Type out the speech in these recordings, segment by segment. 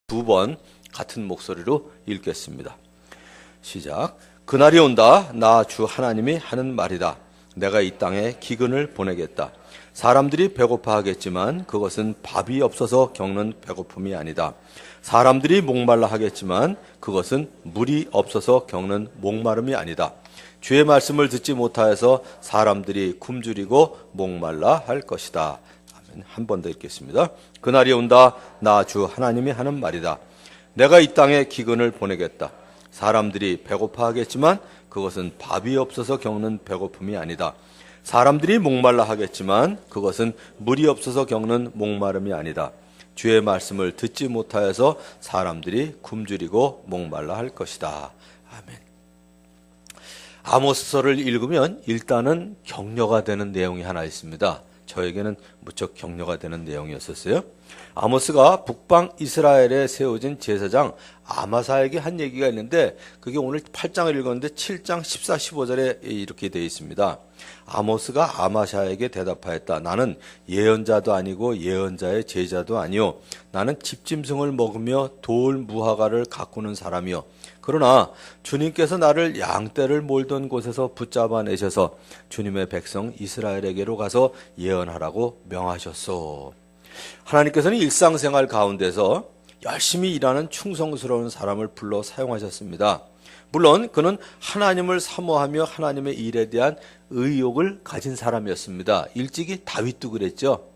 두 번 같은 목소리로 읽겠습니다. 시작. 그날이 온다. 나 주 하나님이 하는 말이다. 내가 이 땅에 기근을 보내겠다. 사람들이 배고파하겠지만 그것은 밥이 없어서 겪는 배고픔이 아니다. 사람들이 목말라 하겠지만 그것은 물이 없어서 겪는 목마름이 아니다. 주의 말씀을 듣지 못하여서 사람들이 굶주리고 목말라 할 것이다. 한 번 더 읽겠습니다. 그날이 온다. 나 주 하나님이 하는 말이다. 내가 이 땅에 기근을 보내겠다. 사람들이 배고파하겠지만 그것은 밥이 없어서 겪는 배고픔이 아니다. 사람들이 목말라 하겠지만 그것은 물이 없어서 겪는 목마름이 아니다. 주의 말씀을 듣지 못하여서 사람들이 굶주리고 목말라 할 것이다. 아멘. 아모스서를 읽으면 일단은 격려가 되는 내용이 하나 있습니다. 저에게는 무척 격려가 되는 내용이었었어요. 아모스가 북방 이스라엘에 세워진 제사장 아마사에게 한 얘기가 있는데 그게 오늘 8장을 읽었는데 7장 14, 15절에 이렇게 되어 있습니다. 아모스가 아마샤에게 대답하였다. 나는 예언자도 아니고 예언자의 제자도 아니요. 나는 집짐승을 먹으며 돌 무화과를 가꾸는 사람이요. 그러나 주님께서 나를 양떼를 몰던 곳에서 붙잡아내셔서 주님의 백성 이스라엘에게로 가서 예언하라고 명하셨소. 하나님께서는 일상생활 가운데서 열심히 일하는 충성스러운 사람을 불러 사용하셨습니다. 물론 그는 하나님을 사모하며 하나님의 일에 대한 의욕을 가진 사람이었습니다. 일찍이 다윗도 그랬죠.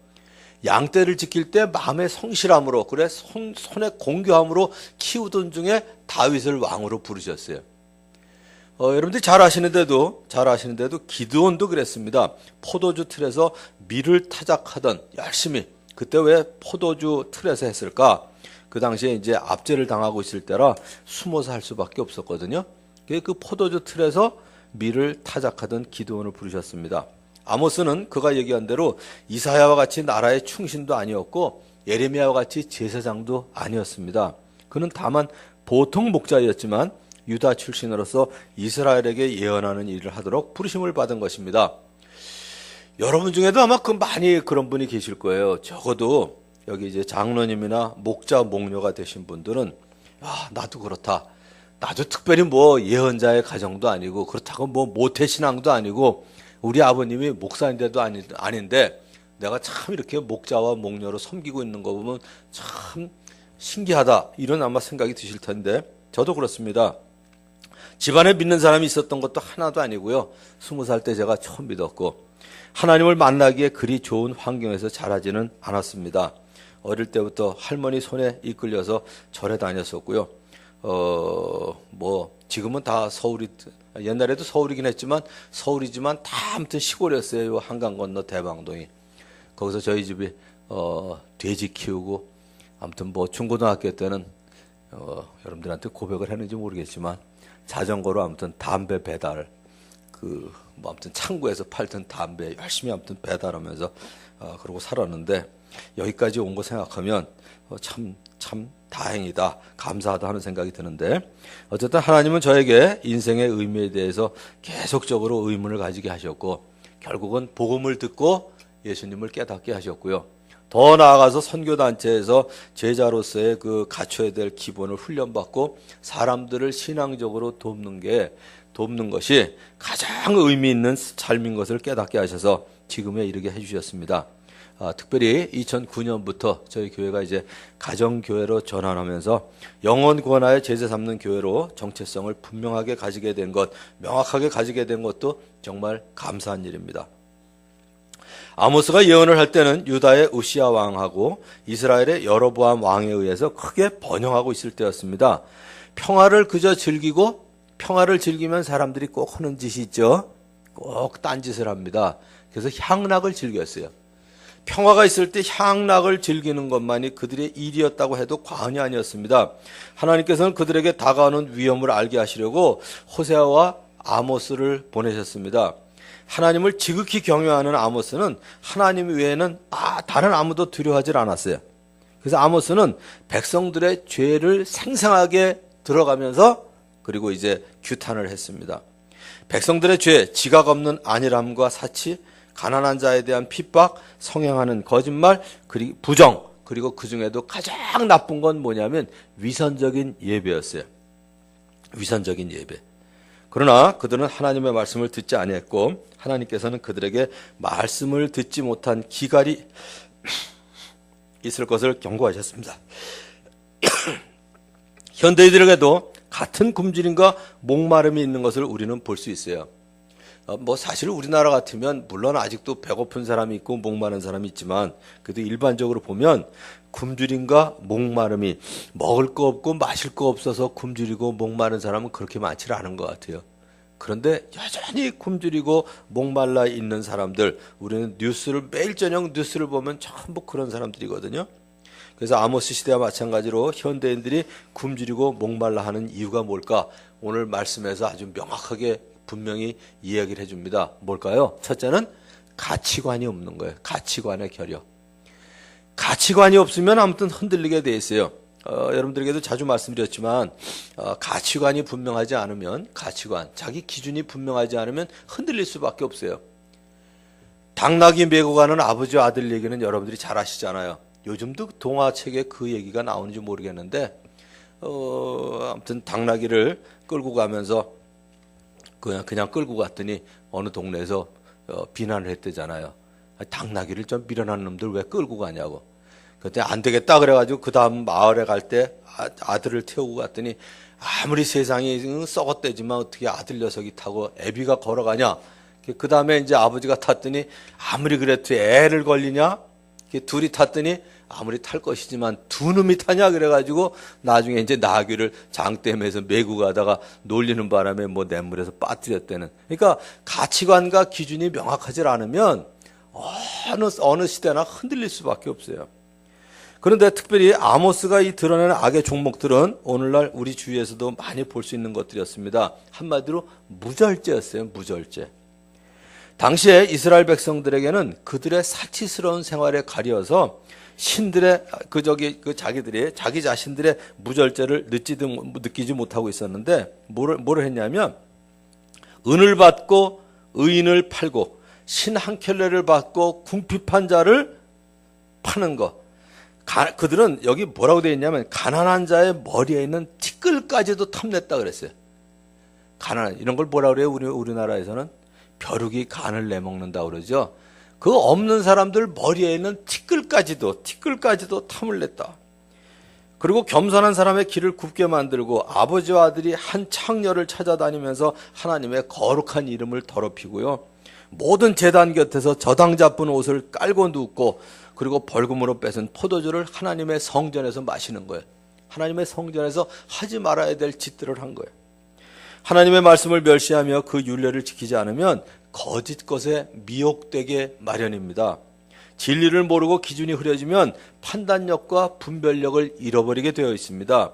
양떼를 지킬 때 마음의 성실함으로 그래 손의 공교함으로 키우던 중에 다윗을 왕으로 부르셨어요. 여러분들이 잘 아시는데도 기드온도 그랬습니다. 포도주 틀에서 밀을 타작하던 열심히 그때 왜 포도주 틀에서 했을까? 그 당시에 이제 압제를 당하고 있을 때라 숨어서 할 수밖에 없었거든요. 그 포도주 틀에서 밀을 타작하던 기드온을 부르셨습니다. 아모스는 그가 얘기한 대로 이사야와 같이 나라의 충신도 아니었고 예레미야와 같이 제사장도 아니었습니다. 그는 다만 보통 목자였지만 유다 출신으로서 이스라엘에게 예언하는 일을 하도록 부르심을 받은 것입니다. 여러분 중에도 아마 많이 그런 분이 계실 거예요. 적어도 여기 이제 장로님이나 목자, 목녀가 되신 분들은 나도 그렇다. 나도 특별히 예언자의 가정도 아니고 그렇다고 모태신앙도 아니고 우리 아버님이 목사인데도 아닌데 내가 참 이렇게 목자와 목녀로 섬기고 있는 거 보면 참 신기하다. 이런 아마 생각이 드실 텐데 저도 그렇습니다. 집안에 믿는 사람이 있었던 것도 하나도 아니고요. 20살 때 제가 처음 믿었고 하나님을 만나기에 그리 좋은 환경에서 자라지는 않았습니다. 어릴 때부터 할머니 손에 이끌려서 절에 다녔었고요. 지금은 다 서울이 옛날에도 서울이긴 했지만 서울이지만 다 아무튼 시골이었어요. 한강 건너 대방동이. 거기서 저희 집이 돼지 키우고 아무튼 중고등학교 때는 여러분들한테 고백을 했는지 모르겠지만 자전거로 아무튼 담배 배달 아무튼 창고에서 팔던 담배 열심히 아무튼 배달하면서 그러고 살았는데 여기까지 온 거 생각하면 참 다행이다, 감사하다 하는 생각이 드는데 어쨌든 하나님은 저에게 인생의 의미에 대해서 계속적으로 의문을 가지게 하셨고 결국은 복음을 듣고 예수님을 깨닫게 하셨고요. 더 나아가서 선교단체에서 제자로서의 갖춰야 될 기본을 훈련받고 사람들을 신앙적으로 돕는 것이 가장 의미 있는 삶인 것을 깨닫게 하셔서 지금에 이르게 해주셨습니다. 특별히 2009년부터 저희 교회가 이제 가정교회로 전환하면서 영혼 구원하여 제자 삼는 교회로 정체성을 분명하게 가지게 된 것, 명확하게 가지게 된 것도 정말 감사한 일입니다. 아모스가 예언을 할 때는 유다의 우시야 왕하고 이스라엘의 여로보암 왕에 의해서 크게 번영하고 있을 때였습니다. 평화를 즐기면 사람들이 꼭 하는 짓이 있죠. 꼭 딴짓을 합니다. 그래서 향락을 즐겼어요. 평화가 있을 때 향락을 즐기는 것만이 그들의 일이었다고 해도 과언이 아니었습니다. 하나님께서는 그들에게 다가오는 위험을 알게 하시려고 호세아와 아모스를 보내셨습니다. 하나님을 지극히 경외하는 아모스는 하나님 외에는 다른 아무도 두려워하지 않았어요. 그래서 아모스는 백성들의 죄를 생생하게 들어가면서 그리고 이제 규탄을 했습니다. 백성들의 죄, 지각 없는 안일함과 사치, 가난한 자에 대한 핍박, 성행하는 거짓말, 그리고 부정, 그리고 그 중에도 가장 나쁜 건 뭐냐면 위선적인 예배였어요. 위선적인 예배. 그러나 그들은 하나님의 말씀을 듣지 아니했고 하나님께서는 그들에게 말씀을 듣지 못한 기갈이 있을 것을 경고하셨습니다. 현대인들에게도 같은 굶주림과 목마름이 있는 것을 우리는 볼 수 있어요. 사실 우리나라 같으면 물론 아직도 배고픈 사람이 있고 목마른 사람이 있지만 그래도 일반적으로 보면 굶주림과 목마름이 먹을 거 없고 마실 거 없어서 굶주리고 목마른 사람은 그렇게 많지 않은 것 같아요. 그런데 여전히 굶주리고 목말라 있는 사람들, 우리는 매일 저녁 뉴스를 보면 전부 그런 사람들이거든요. 그래서 아모스 시대와 마찬가지로 현대인들이 굶주리고 목말라 하는 이유가 뭘까? 오늘 말씀에서 아주 명확하게 분명히 이야기를 해줍니다. 뭘까요? 첫째는 가치관이 없는 거예요. 가치관의 결여. 가치관이 없으면 아무튼 흔들리게 돼 있어요. 여러분들에게도 자주 말씀드렸지만 가치관이 분명하지 않으면 자기 기준이 분명하지 않으면 흔들릴 수밖에 없어요. 당나귀 메고 가는 아버지와 아들 얘기는 여러분들이 잘 아시잖아요. 요즘도 동화책에 그 얘기가 나오는지 모르겠는데 아무튼 당나귀를 끌고 가면서 그냥 끌고 갔더니 어느 동네에서 비난을 했대잖아요. 당나귀를 좀 미련한 놈들 왜 끌고 가냐고. 그때 안 되겠다 그래가지고 그 다음 마을에 갈 때 아들을 태우고 갔더니 아무리 세상이 썩었대지만 어떻게 아들 녀석이 타고 애비가 걸어가냐. 그 다음에 이제 아버지가 탔더니 아무리 그래도 애를 걸리냐. 둘이 탔더니 아무리 탈 것이지만 두 놈이 타냐 그래가지고 나중에 이제 나귀를 장대면서 메고 가다가 놀리는 바람에 냇물에서 빠뜨렸다는. 그러니까 가치관과 기준이 명확하지 않으면 어느 시대나 흔들릴 수밖에 없어요. 그런데 특별히 아모스가 이 드러내는 악의 종목들은 오늘날 우리 주위에서도 많이 볼 수 있는 것들이었습니다. 한마디로 무절제였어요. 무절제. 당시에 이스라엘 백성들에게는 그들의 사치스러운 생활에 가려서 신들의 자기 자신들의 무절제를 느끼지 못하고 있었는데 뭐를 했냐면 은을 받고 의인을 팔고 신 한 켤레를 받고 궁핍한 자를 파는 것. 그들은 여기 뭐라고 되어 있냐면 가난한 자의 머리에 있는 티끌까지도 탐냈다 그랬어요. 이런 걸 뭐라고 그래요? 우리나라에서는 벼룩이 간을 내먹는다 그러죠. 그 없는 사람들 머리에 있는 티끌까지도 탐을 냈다. 그리고 겸손한 사람의 길을 굽게 만들고 아버지와 아들이 한 창녀를 찾아다니면서 하나님의 거룩한 이름을 더럽히고요. 모든 제단 곁에서 저당 잡은 옷을 깔고 눕고 그리고 벌금으로 뺏은 포도주를 하나님의 성전에서 마시는 거예요. 하나님의 성전에서 하지 말아야 될 짓들을 한 거예요. 하나님의 말씀을 멸시하며 그 율례를 지키지 않으면 거짓 것에 미혹되게 마련입니다. 진리를 모르고 기준이 흐려지면 판단력과 분별력을 잃어버리게 되어 있습니다.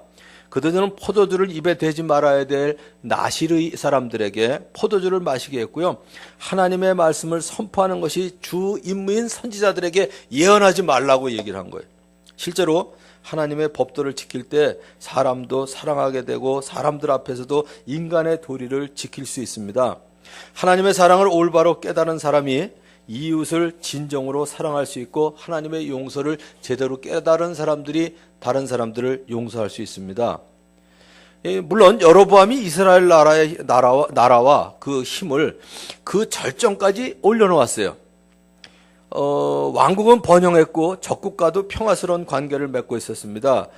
그들은 포도주를 입에 대지 말아야 될 나실의 사람들에게 포도주를 마시게 했고요. 하나님의 말씀을 선포하는 것이 주 임무인 선지자들에게 예언하지 말라고 얘기를 한 거예요. 실제로 하나님의 법도를 지킬 때 사람도 사랑하게 되고 사람들 앞에서도 인간의 도리를 지킬 수 있습니다. 하나님의 사랑을 올바로 깨달은 사람이 이웃을 진정으로 사랑할 수 있고 하나님의 용서를 제대로 깨달은 사람들이 다른 사람들을 용서할 수 있습니다. 물론 여로보암이 이스라엘 나라와 그 힘을 그 절정까지 올려놓았어요. 왕국은 번영했고 적국과도 평화스러운 관계를 맺고 있었습니다.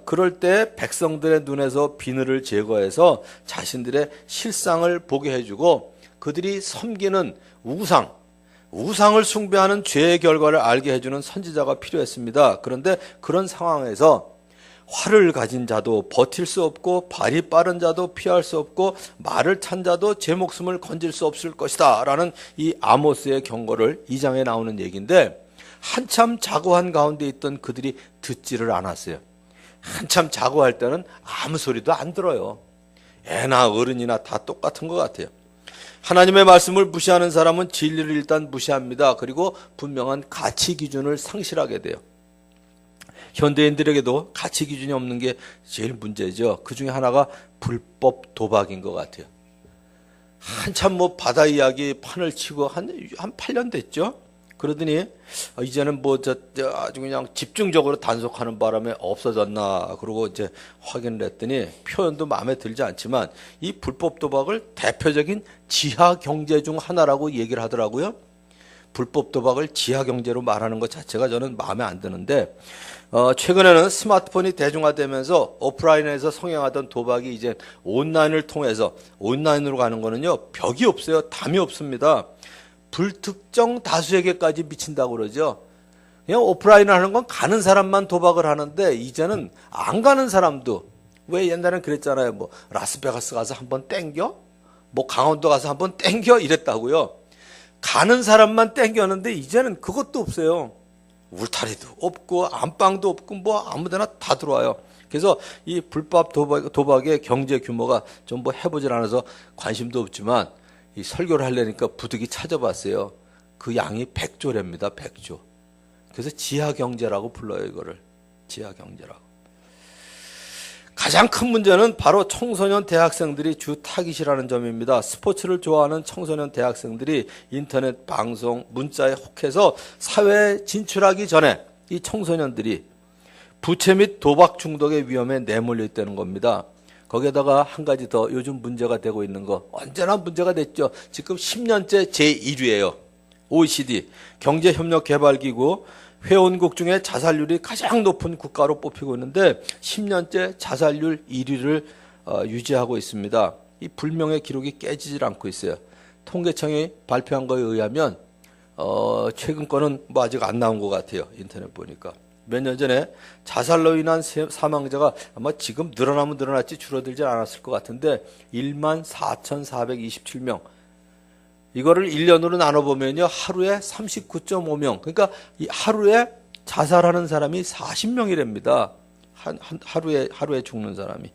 그럴 때 백성들의 눈에서 비늘을 제거해서 자신들의 실상을 보게 해주고 그들이 섬기는 우상을 숭배하는 죄의 결과를 알게 해주는 선지자가 필요했습니다. 그런데 그런 상황에서 활을 가진 자도 버틸 수 없고 발이 빠른 자도 피할 수 없고 말을 탄 자도 제 목숨을 건질 수 없을 것이다 라는 이 아모스의 경고를 2장에 나오는 얘기인데 한참 자고한 가운데 있던 그들이 듣지를 않았어요. 한참 자고할 때는 아무 소리도 안 들어요. 애나 어른이나 다 똑같은 것 같아요. 하나님의 말씀을 무시하는 사람은 진리를 일단 무시합니다. 그리고 분명한 가치 기준을 상실하게 돼요. 현대인들에게도 가치 기준이 없는 게 제일 문제죠. 그 중에 하나가 불법 도박인 것 같아요. 한참 바다 이야기 판을 치고 한 8년 됐죠. 그러더니 이제는 아주 그냥 집중적으로 단속하는 바람에 없어졌나 그러고 이제 확인을 했더니 표현도 마음에 들지 않지만 이 불법 도박을 대표적인 지하 경제 중 하나라고 얘기를 하더라고요. 불법 도박을 지하 경제로 말하는 것 자체가 저는 마음에 안 드는데 최근에는 스마트폰이 대중화되면서 오프라인에서 성행하던 도박이 이제 온라인을 통해서 온라인으로 가는 거는요 벽이 없어요. 담이 없습니다. 불특정 다수에게까지 미친다고 그러죠. 그냥 오프라인 하는 건 가는 사람만 도박을 하는데 이제는 안 가는 사람도 왜 옛날엔 그랬잖아요. 뭐 라스베가스 가서 한번 땡겨? 뭐 강원도 가서 한번 땡겨? 이랬다고요. 가는 사람만 땡겼는데 이제는 그것도 없어요. 울타리도 없고 안방도 없고 뭐 아무데나 다 들어와요. 그래서 이 불법 도박의 경제 규모가 좀 뭐 해보질 않아서 관심도 없지만 이 설교를 하려니까 부득이 찾아봤어요. 그 양이 100조랍니다. 100조. 그래서 지하 경제라고 불러요. 이거를. 지하 경제라고. 가장 큰 문제는 바로 청소년 대학생들이 주 타깃이라는 점입니다. 스포츠를 좋아하는 청소년 대학생들이 인터넷 방송, 문자에 혹해서 사회에 진출하기 전에 이 청소년들이 부채 및 도박 중독의 위험에 내몰려 있다는 겁니다. 거기에다가 한 가지 더 요즘 문제가 되고 있는 거 언제나 문제가 됐죠. 지금 10년째 제1위예요. OECD 경제협력개발기구 회원국 중에 자살률이 가장 높은 국가로 뽑히고 있는데 10년째 자살률 1위를 유지하고 있습니다. 이 불명의 기록이 깨지질 않고 있어요. 통계청이 발표한 거에 의하면 최근 거는 뭐 아직 안 나온 것 같아요. 인터넷 보니까. 몇 년 전에 자살로 인한 사망자가 아마 지금 늘어나면 늘어났지 줄어들지 않았을 것 같은데 14,427명. 이거를 1년으로 나눠보면요. 하루에 39.5명. 그러니까 이 하루에 자살하는 사람이 40명이랍니다. 하루에 죽는 사람이.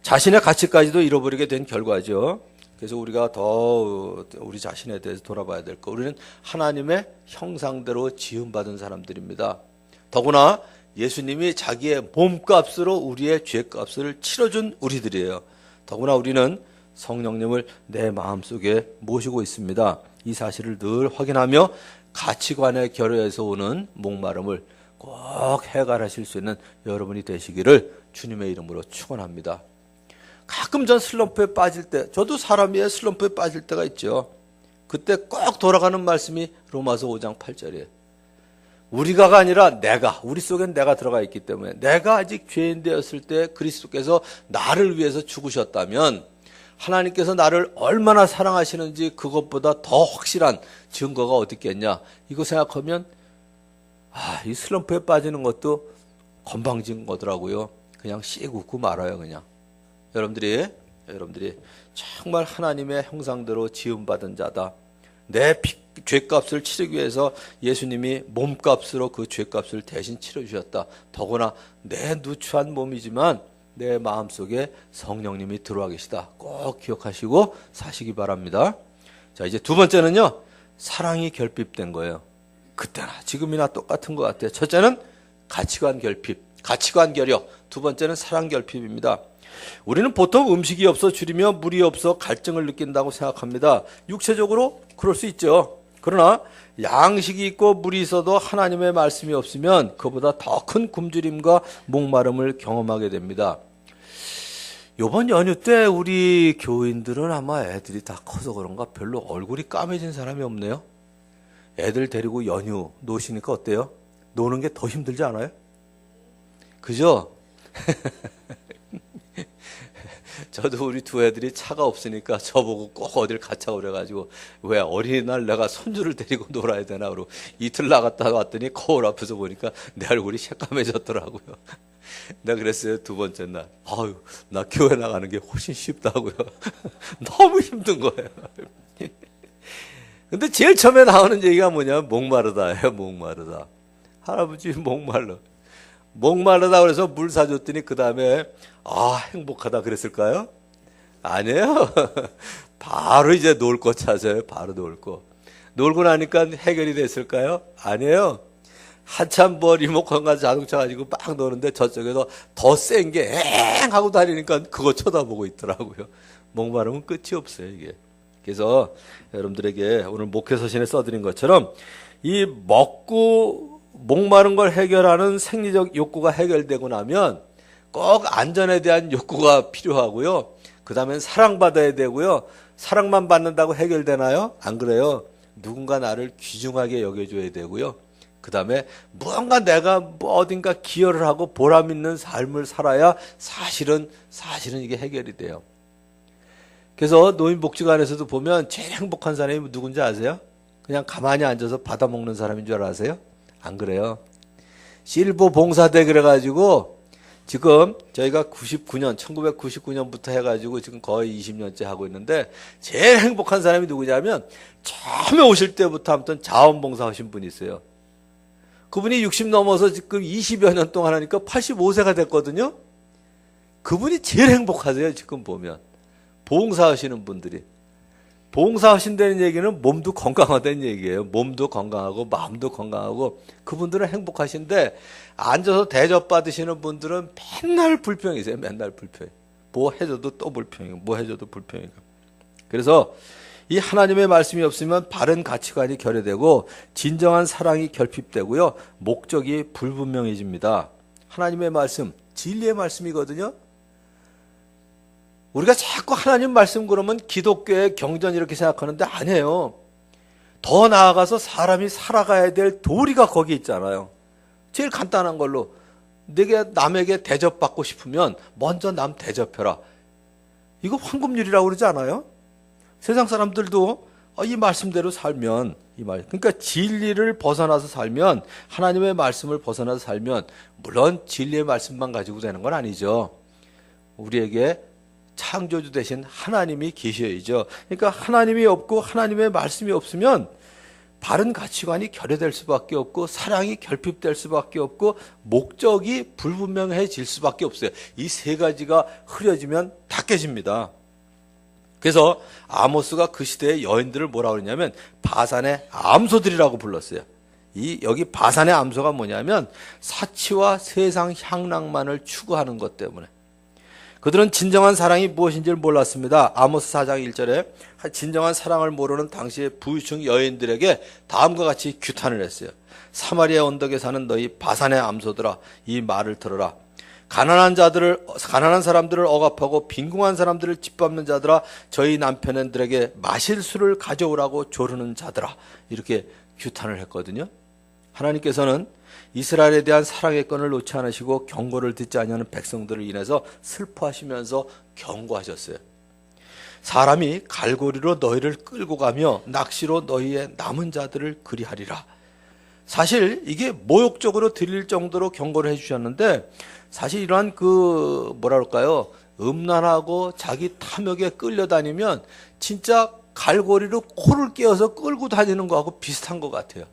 자신의 가치까지도 잃어버리게 된 결과죠. 그래서 우리가 더 우리 자신에 대해서 돌아봐야 될 거. 우리는 하나님의 형상대로 지음받은 사람들입니다. 더구나 예수님이 자기의 몸값으로 우리의 죄값을 치러준 우리들이에요. 더구나 우리는 성령님을 내 마음속에 모시고 있습니다. 이 사실을 늘 확인하며 가치관의 결여에서 오는 목마름을 꼭 해결하실 수 있는 여러분이 되시기를 주님의 이름으로 축원합니다. 가끔 전 슬럼프에 빠질 때, 저도 사람이에요. 슬럼프에 빠질 때가 있죠. 그때 꼭 돌아가는 말씀이 로마서 5장 8절이에요. 우리가가 아니라 내가, 우리 속엔 내가 들어가 있기 때문에 내가 아직 죄인 되었을 때 그리스도께서 나를 위해서 죽으셨다면 하나님께서 나를 얼마나 사랑하시는지 그것보다 더 확실한 증거가 어디 있겠냐. 이거 생각하면 이 슬럼프에 빠지는 것도 건방진 거더라고요. 그냥 씩 웃고 말아요. 그냥. 여러분들이 정말 하나님의 형상대로 지음받은 자다. 내 죄값을 치르기 위해서 예수님이 몸값으로 그 죄값을 대신 치러주셨다. 더구나 내 누추한 몸이지만 내 마음속에 성령님이 들어와 계시다. 꼭 기억하시고 사시기 바랍니다. 자, 이제 두 번째는요. 사랑이 결핍된 거예요. 그때나 지금이나 똑같은 것 같아요. 첫째는 가치관 결핍, 가치관 결여. 두 번째는 사랑 결핍입니다. 우리는 보통 음식이 없어 줄이며 물이 없어 갈증을 느낀다고 생각합니다. 육체적으로 그럴 수 있죠. 그러나 양식이 있고 물이 있어도 하나님의 말씀이 없으면 그보다 더 큰 굶주림과 목마름을 경험하게 됩니다. 이번 연휴 때 우리 교인들은 아마 애들이 다 커서 그런가 별로 얼굴이 까매진 사람이 없네요. 애들 데리고 연휴 노시니까 어때요? 노는 게 더 힘들지 않아요? 그죠? 저도 우리 두 애들이 차가 없으니까 저보고 꼭 어딜 가자고 그래가지고 왜 어린이날 내가 손주를 데리고 놀아야 되나 그러고 이틀 나갔다 왔더니 거울 앞에서 보니까 내 얼굴이 새까매졌더라고요. 내가 그랬어요. 두 번째 날. 나 교회 나가는 게 훨씬 쉽다고요. 너무 힘든 거예요. 근데 제일 처음에 나오는 얘기가 뭐냐면 목마르다예요. 목마르다. 할아버지 목마르다 그래서 물 사줬더니 그 다음에 행복하다 그랬을까요? 아니에요. 바로 이제 놀 거 찾아요. 바로 놀 거. 놀고 나니까 해결이 됐을까요? 아니에요. 한참 리모컨 가서 자동차 가지고 막 노는데 저쪽에서 더 센 게 엥 하고 다니니까 그거 쳐다보고 있더라고요. 목마름은 끝이 없어요. 이게. 그래서 여러분들에게 오늘 목회 서신에 써드린 것처럼 이 먹고 목마른 걸 해결하는 생리적 욕구가 해결되고 나면 꼭 안전에 대한 욕구가 필요하고요. 그 다음엔 사랑받아야 되고요. 사랑만 받는다고 해결되나요? 안 그래요. 누군가 나를 귀중하게 여겨줘야 되고요. 그 다음에 무언가 내가 뭐 어딘가 기여를 하고 보람 있는 삶을 살아야 사실은 이게 해결이 돼요. 그래서 노인복지관에서도 보면 제일 행복한 사람이 누군지 아세요? 그냥 가만히 앉아서 받아먹는 사람인 줄 아세요? 안 그래요. 실버 봉사대 그래가지고 지금 저희가 1999년부터 해가지고 지금 거의 20년째 하고 있는데 제일 행복한 사람이 누구냐면 처음에 오실 때부터 아무튼 자원봉사 하신 분이 있어요. 그분이 60 넘어서 지금 20여 년 동안 하니까 85세가 됐거든요. 그분이 제일 행복하세요. 지금 보면. 봉사하시는 분들이. 봉사하신다는 얘기는 몸도 건강하다는 얘기예요. 몸도 건강하고 마음도 건강하고 그분들은 행복하신데 앉아서 대접받으시는 분들은 맨날 불평이세요. 맨날 불평. 뭐 해줘도 또 불평이고 뭐 해줘도 불평이고. 그래서 이 하나님의 말씀이 없으면 바른 가치관이 결여되고 진정한 사랑이 결핍되고요. 목적이 불분명해집니다. 하나님의 말씀, 진리의 말씀이거든요. 우리가 자꾸 하나님 말씀 그러면 기독교의 경전 이렇게 생각하는데 아니에요. 더 나아가서 사람이 살아가야 될 도리가 거기 있잖아요. 제일 간단한 걸로 내게 남에게 대접받고 싶으면 먼저 남 대접해라. 이거 황금률이라고 그러지 않아요? 세상 사람들도 이 말씀대로 살면 그러니까 진리를 벗어나서 살면 하나님의 말씀을 벗어나서 살면 물론 진리의 말씀만 가지고 되는 건 아니죠. 우리에게 창조주 되신 하나님이 계셔야죠. 그러니까 하나님이 없고 하나님의 말씀이 없으면 바른 가치관이 결여될 수밖에 없고 사랑이 결핍될 수밖에 없고 목적이 불분명해질 수밖에 없어요. 이 세 가지가 흐려지면 다 깨집니다. 그래서 아모스가 그 시대의 여인들을 뭐라고 그러냐면 바산의 암소들이라고 불렀어요. 여기 바산의 암소가 뭐냐면 사치와 세상 향락만을 추구하는 것 때문에 그들은 진정한 사랑이 무엇인지를 몰랐습니다. 아모스 4장 1절에 진정한 사랑을 모르는 당시의 부유층 여인들에게 다음과 같이 규탄을 했어요. 사마리아 언덕에 사는 너희 바산의 암소들아 이 말을 들어라. 가난한 사람들을 억압하고 빈궁한 사람들을 짓밟는 자들아 저희 남편들에게 마실 술을 가져오라고 조르는 자들아 이렇게 규탄을 했거든요. 하나님께서는 이스라엘에 대한 사랑의 건을 놓지 않으시고 경고를 듣지 아니하는 백성들을 인해서 슬퍼하시면서 경고하셨어요. 사람이 갈고리로 너희를 끌고 가며 낚시로 너희의 남은 자들을 그리하리라. 사실 이게 모욕적으로 들릴 정도로 경고를 해주셨는데 사실 이러한 음란하고 자기 탐욕에 끌려다니면 진짜 갈고리로 코를 끼워서 끌고 다니는 거하고 비슷한 것 같아요.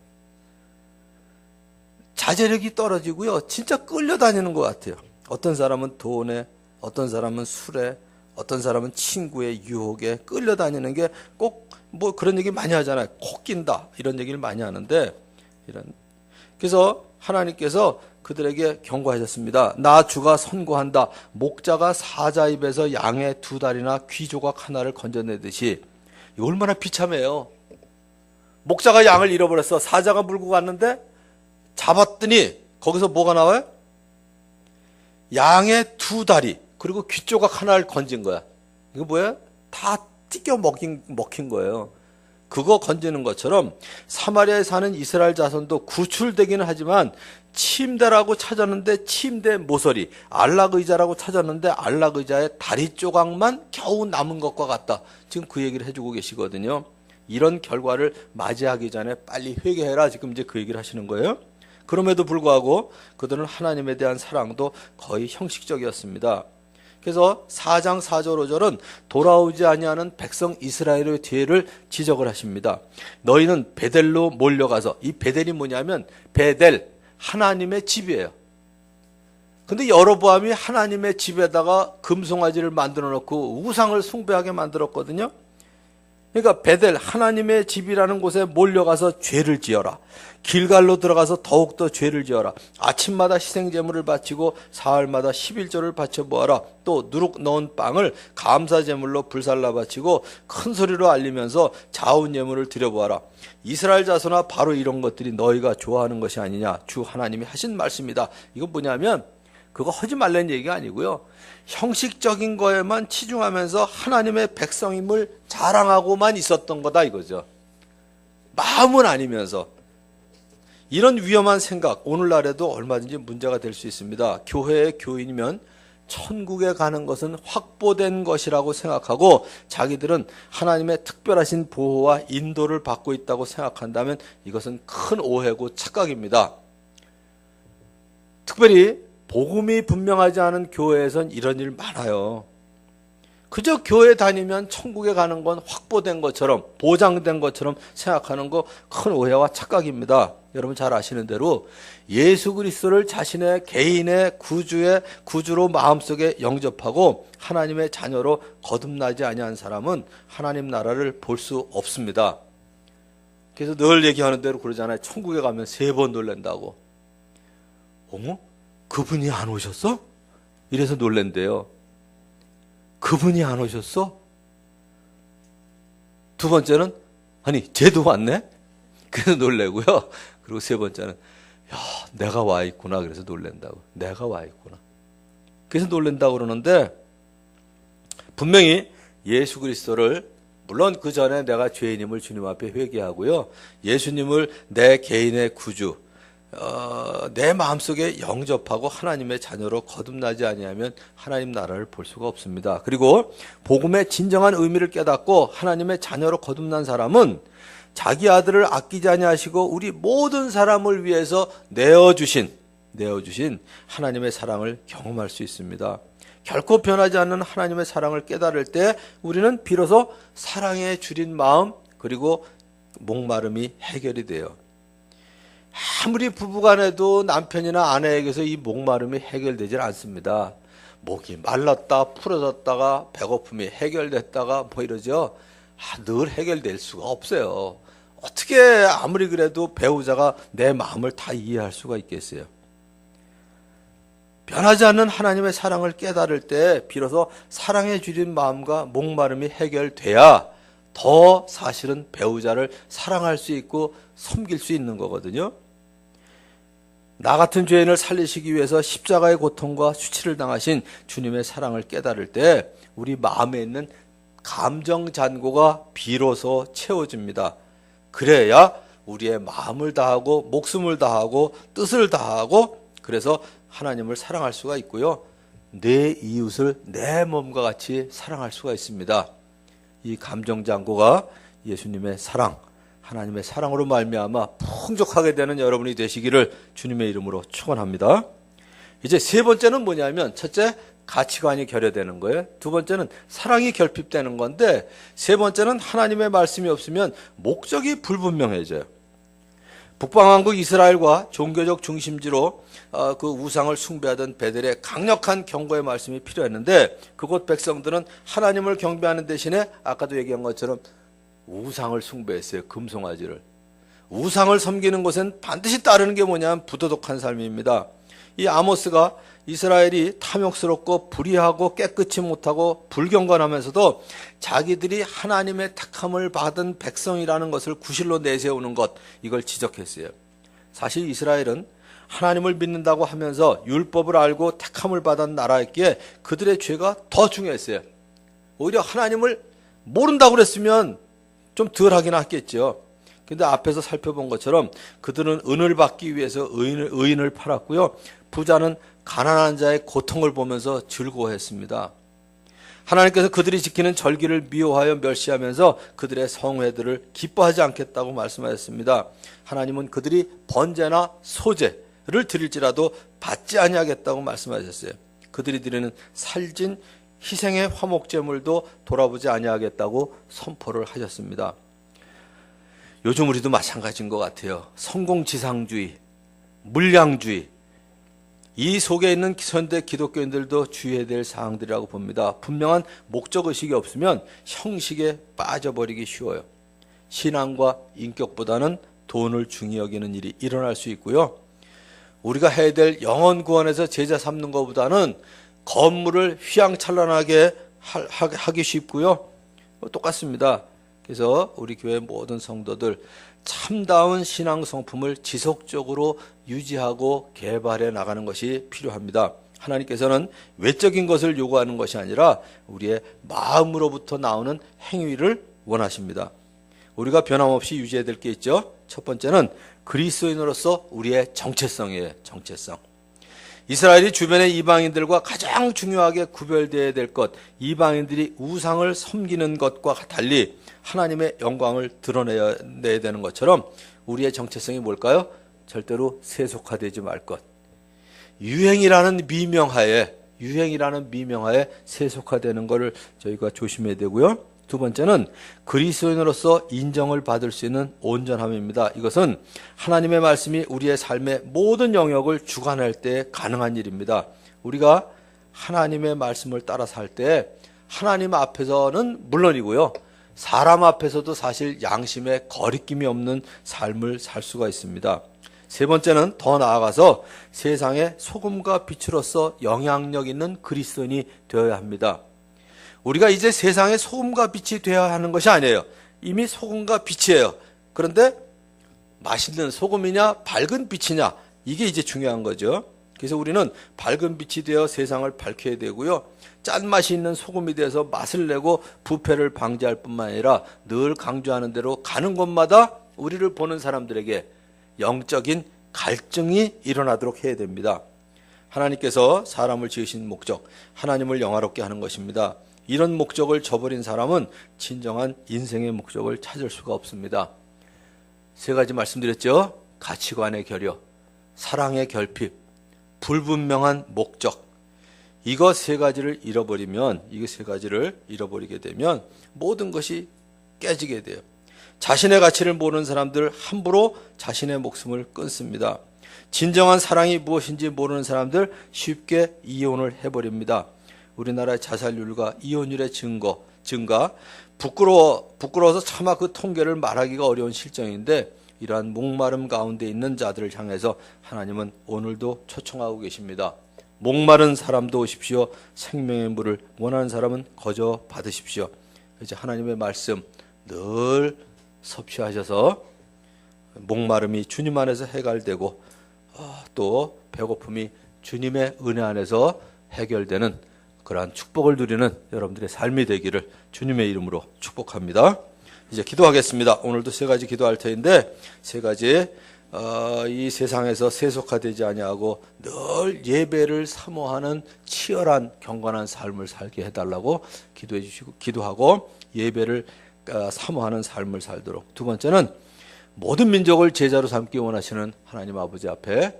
자제력이 떨어지고요. 진짜 끌려다니는 것 같아요. 어떤 사람은 돈에, 어떤 사람은 술에, 어떤 사람은 친구의 유혹에 끌려다니는 게 꼭 뭐 그런 얘기 많이 하잖아요. 코 낀다 이런 얘기를 많이 하는데 그래서 하나님께서 그들에게 경고하셨습니다. 나 주가 선고한다. 목자가 사자 입에서 양의 2다리나 귀조각 하나를 건져내듯이. 이거 얼마나 비참해요. 목자가 양을 잃어버렸어. 사자가 물고 갔는데 잡았더니 거기서 뭐가 나와요? 양의 2다리 그리고 귀조각 하나를 건진 거야. 이거 뭐야? 다 찢겨 먹힌 거예요. 그거 건지는 것처럼 사마리아에 사는 이스라엘 자손도 구출되기는 하지만 침대라고 찾았는데 침대 모서리, 안락의자라고 찾았는데 안락의자의 다리 조각만 겨우 남은 것과 같다. 지금 그 얘기를 해주고 계시거든요. 이런 결과를 맞이하기 전에 빨리 회개해라. 지금 이제 그 얘기를 하시는 거예요. 그럼에도 불구하고 그들은 하나님에 대한 사랑도 거의 형식적이었습니다. 그래서 4장 4절 5절은 돌아오지 아니하는 백성 이스라엘의 뒤를 지적을 하십니다. 너희는 베델로 몰려가서, 이 베델이 뭐냐면 베델, 하나님의 집이에요. 근데 여로보암이 하나님의 집에다가 금송아지를 만들어 놓고 우상을 숭배하게 만들었거든요. 그러니까 베델 하나님의 집이라는 곳에 몰려가서 죄를 지어라. 길갈로 들어가서 더욱더 죄를 지어라. 아침마다 희생제물을 바치고 사흘마다 11조를 바쳐 보아라. 또 누룩 넣은 빵을 감사제물로 불살라 바치고 큰 소리로 알리면서 자운예물을 드려보아라. 이스라엘 자손아, 바로 이런 것들이 너희가 좋아하는 것이 아니냐. 주 하나님이 하신 말씀이다. 이건 뭐냐면 그거 하지 말라는 얘기가 아니고요, 형식적인 거에만 치중하면서 하나님의 백성임을 자랑하고만 있었던 거다 이거죠. 마음은 아니면서. 이런 위험한 생각, 오늘날에도 얼마든지 문제가 될 수 있습니다. 교회의 교인이면 천국에 가는 것은 확보된 것이라고 생각하고 자기들은 하나님의 특별하신 보호와 인도를 받고 있다고 생각한다면 이것은 큰 오해고 착각입니다. 특별히 복음이 분명하지 않은 교회에선 이런 일 많아요. 그저 교회 다니면 천국에 가는 건 확보된 것처럼, 보장된 것처럼 생각하는 거 큰 오해와 착각입니다. 여러분 잘 아시는 대로 예수 그리스도를 자신의 개인의 구주로 마음속에 영접하고 하나님의 자녀로 거듭나지 아니한 사람은 하나님 나라를 볼 수 없습니다. 그래서 늘 얘기하는 대로 그러잖아요. 천국에 가면 3번 놀란다고. 어머? 그분이 안 오셨어? 이래서 놀랜대요. 그분이 안 오셨어? 두 번째는 아니 쟤도 왔네? 그래서 놀래고요. 그리고 세 번째는 야, 내가 와 있구나. 그래서 놀랜다고. 내가 와 있구나. 그래서 놀랜다고 그러는데 분명히 예수 그리스도를, 물론 그 전에 내가 죄인임을 주님 앞에 회개하고요, 예수님을 내 개인의 구주, 내 마음속에 영접하고 하나님의 자녀로 거듭나지 아니하면 하나님 나라를 볼 수가 없습니다. 그리고 복음의 진정한 의미를 깨닫고 하나님의 자녀로 거듭난 사람은 자기 아들을 아끼지 아니하시고 우리 모든 사람을 위해서 내어주신 하나님의 사랑을 경험할 수 있습니다. 결코 변하지 않는 하나님의 사랑을 깨달을 때 우리는 비로소 사랑에 줄인 마음, 그리고 목마름이 해결이 돼요. 아무리 부부간에도 남편이나 아내에게서 이 목마름이 해결되질 않습니다. 목이 말랐다 풀어졌다가 배고픔이 해결됐다가 뭐 이러죠. 늘 해결될 수가 없어요. 어떻게 아무리 그래도 배우자가 내 마음을 다 이해할 수가 있겠어요. 변하지 않는 하나님의 사랑을 깨달을 때 비로소 사랑에 줄인 마음과 목마름이 해결돼야 더 사실은 배우자를 사랑할 수 있고 섬길 수 있는 거거든요. 나 같은 죄인을 살리시기 위해서 십자가의 고통과 수치를 당하신 주님의 사랑을 깨달을 때 우리 마음에 있는 감정 잔고가 비로소 채워집니다. 그래야 우리의 마음을 다하고 목숨을 다하고 뜻을 다하고 그래서 하나님을 사랑할 수가 있고요, 내 이웃을 내 몸과 같이 사랑할 수가 있습니다. 이 감정 잔고가 예수님의 사랑, 하나님의 사랑으로 말미암아 풍족하게 되는 여러분이 되시기를 주님의 이름으로 축원합니다. 이제 세 번째는 뭐냐면, 첫째, 가치관이 결여되는 거예요. 두 번째는 사랑이 결핍되는 건데, 세 번째는 하나님의 말씀이 없으면 목적이 불분명해져요. 북방왕국 이스라엘과 종교적 중심지로 그 우상을 숭배하던 베델에 강력한 경고의 말씀이 필요했는데, 그곳 백성들은 하나님을 경배하는 대신에 아까도 얘기한 것처럼 우상을 숭배했어요. 금송아지를. 우상을 섬기는 것은 반드시 따르는 게 뭐냐면 부도덕한 삶입니다. 이 아모스가 이스라엘이 탐욕스럽고 불의하고 깨끗이 못하고 불경건하면서도 자기들이 하나님의 택함을 받은 백성이라는 것을 구실로 내세우는 것, 이걸 지적했어요. 사실 이스라엘은 하나님을 믿는다고 하면서 율법을 알고 택함을 받은 나라였기에 그들의 죄가 더 중요했어요. 오히려 하나님을 모른다고 그랬으면 좀 덜 하긴 했겠죠. 근데 앞에서 살펴본 것처럼 그들은 은을 받기 위해서 의인을 팔았고요, 부자는 가난한 자의 고통을 보면서 즐거워했습니다. 하나님께서 그들이 지키는 절기를 미워하여 멸시하면서 그들의 성회들을 기뻐하지 않겠다고 말씀하셨습니다. 하나님은 그들이 번제나 소제를 드릴지라도 받지 아니하겠다고 말씀하셨어요. 그들이 드리는 살진 희생의 화목제물도 돌아보지 아니하겠다고 선포를 하셨습니다. 요즘 우리도 마찬가지인 것 같아요. 성공지상주의, 물량주의, 이 속에 있는 현대 기독교인들도 주의해야 될 사항들이라고 봅니다. 분명한 목적의식이 없으면 형식에 빠져버리기 쉬워요. 신앙과 인격보다는 돈을 중히 여기는 일이 일어날 수 있고요. 우리가 해야 될 영혼 구원에서 제자 삼는 것보다는 건물을 휘황찬란하게 하기 쉽고요. 똑같습니다. 그래서 우리 교회 모든 성도들 참다운 신앙 성품을 지속적으로 유지하고 개발해 나가는 것이 필요합니다. 하나님께서는 외적인 것을 요구하는 것이 아니라 우리의 마음으로부터 나오는 행위를 원하십니다. 우리가 변함없이 유지해야 될 게 있죠. 첫 번째는 그리스도인으로서 우리의 정체성이에요. 정체성. 이스라엘이 주변의 이방인들과 가장 중요하게 구별되어야 될 것, 이방인들이 우상을 섬기는 것과 달리 하나님의 영광을 드러내야 되는 것처럼 우리의 정체성이 뭘까요? 절대로 세속화되지 말 것. 유행이라는 미명하에 세속화되는 것을 저희가 조심해야 되고요. 두 번째는 그리스도인으로서 인정을 받을 수 있는 온전함입니다. 이것은 하나님의 말씀이 우리의 삶의 모든 영역을 주관할 때 가능한 일입니다. 우리가 하나님의 말씀을 따라 살 때 하나님 앞에서는 물론이고요. 사람 앞에서도 사실 양심에 거리낌이 없는 삶을 살 수가 있습니다. 세 번째는 더 나아가서 세상의 소금과 빛으로서 영향력 있는 그리스도인이 되어야 합니다. 우리가 이제 세상의 소금과 빛이 되어야 하는 것이 아니에요. 이미 소금과 빛이에요. 그런데 맛있는 소금이냐 밝은 빛이냐 이게 이제 중요한 거죠. 그래서 우리는 밝은 빛이 되어 세상을 밝혀야 되고요. 짠맛이 있는 소금이 돼서 맛을 내고 부패를 방지할 뿐만 아니라 늘 강조하는 대로 가는 곳마다 우리를 보는 사람들에게 영적인 갈증이 일어나도록 해야 됩니다. 하나님께서 사람을 지으신 목적, 하나님을 영화롭게 하는 것입니다. 이런 목적을 저버린 사람은 진정한 인생의 목적을 찾을 수가 없습니다. 세 가지 말씀드렸죠. 가치관의 결여, 사랑의 결핍, 불분명한 목적. 이거 세 가지를 잃어버리게 되면 모든 것이 깨지게 돼요. 자신의 가치를 모르는 사람들 함부로 자신의 목숨을 끊습니다. 진정한 사랑이 무엇인지 모르는 사람들 쉽게 이혼을 해버립니다. 우리나라의 자살률과 이혼율의 증가, 부끄러워서 차마 그 통계를 말하기가 어려운 실정인데 이러한 목마름 가운데 있는 자들을 향해서 하나님은 오늘도 초청하고 계십니다. 목마른 사람도 오십시오. 생명의 물을 원하는 사람은 거저 받으십시오. 이제 하나님의 말씀 늘 섭취하셔서 목마름이 주님 안에서 해결되고 또 배고픔이 주님의 은혜 안에서 해결되는 그러한 축복을 누리는 여러분들의 삶이 되기를 주님의 이름으로 축복합니다. 이제 기도하겠습니다. 오늘도 세 가지 기도할 터인데 세 가지 이 세상에서 세속화되지 아니하고 늘 예배를 사모하는 치열한 경건한 삶을 살게 해달라고 기도해 주시고 기도하고 예배를 사모하는 삶을 살도록. 두 번째는 모든 민족을 제자로 삼기 원하시는 하나님 아버지 앞에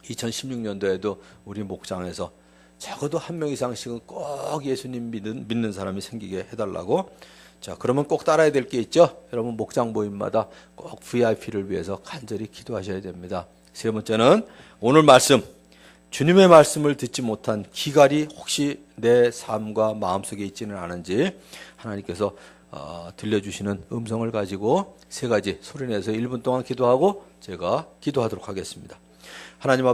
2016년도에도 우리 목장에서 적어도 한 명 이상씩은 꼭 예수님 믿는 사람이 생기게 해달라고. 자, 그러면 꼭 따라야 될 게 있죠. 여러분 목장 모임마다 꼭 VIP를 위해서 간절히 기도하셔야 됩니다. 세 번째는 오늘 말씀, 주님의 말씀을 듣지 못한 기갈이 혹시 내 삶과 마음속에 있지는 않은지 하나님께서 들려주시는 음성을 가지고 세 가지 소리내서 1분 동안 기도하고 제가 기도하도록 하겠습니다. 하나님